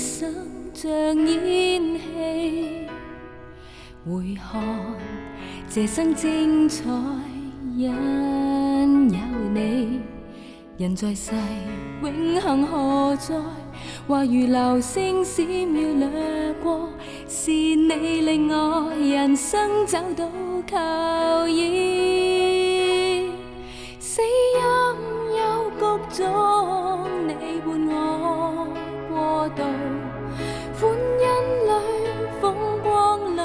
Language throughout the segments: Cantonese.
生像演戲，回看這生精彩，因有你。人在世，永恆何在？話如流星閃耀掠過，是你令我人生找到靠依。死蔭幽谷中，你伴我過渡；歡欣裏，風光裏，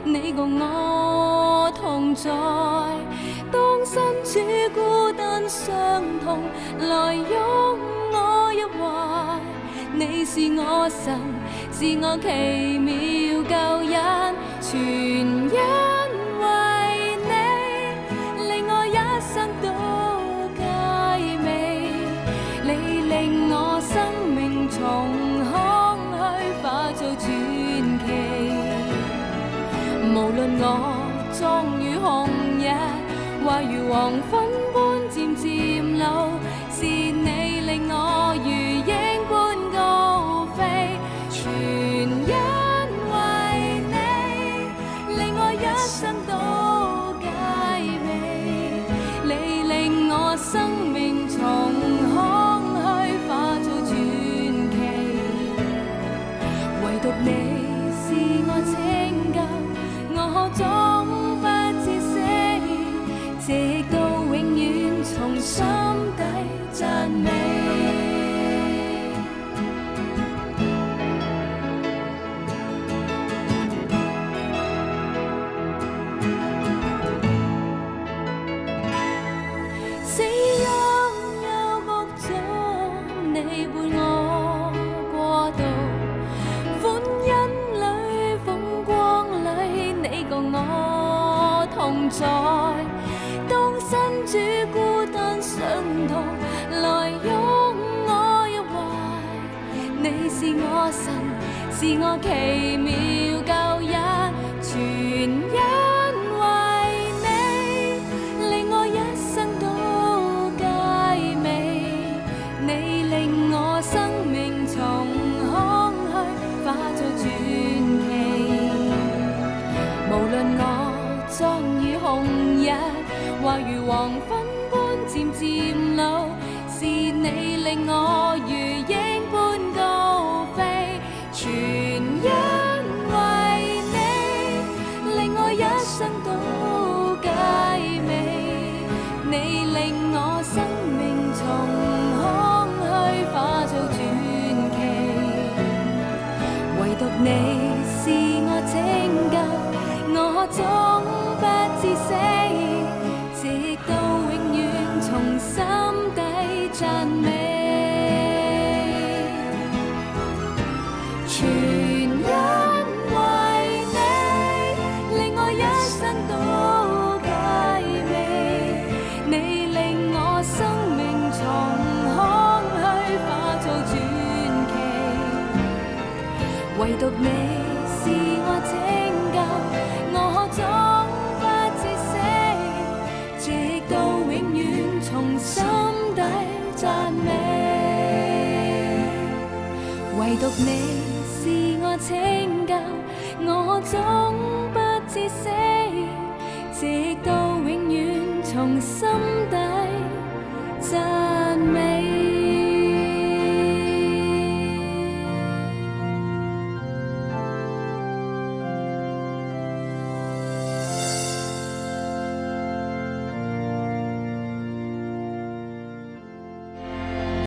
你共我同在。當身處孤單傷痛，來擁我一懷。你是我神，是我奇妙救恩，全因為你，令我一生都佳美。你令我生命從空虛化做傳奇。無論我終與紅日，話如黃昏般漸漸老，是你令我如鷹般高飛，全因為你，令我一生都佳美。你令我生命從空虛化做傳奇，唯獨你是我拯救，我總不知死，直到永遠從心底讚美。死蔭幽谷中，你伴我過渡；歡欣裏，風光裏，你共我同在。當身處孤單傷痛，來擁我一懷。你是我神，是我奇妙救恩，全因為你，令我一生都佳美。你令我生命從空虛化做傳奇。無論我終與紅日，話如黃昏般漸漸老，是你令我如鷹般高飛，全因為你，令我一生都佳美。你令我生命從空虛化做傳奇，唯獨你是我拯救，我總不知死，直到永遠從心底讚美。全因為你，令我一生都佳美。你令我生命從空虛化做傳奇，唯獨你是我拯救，我總不知死，直到永遠從心底讚美。唯獨你是我拯救，我總不知死，直到永遠從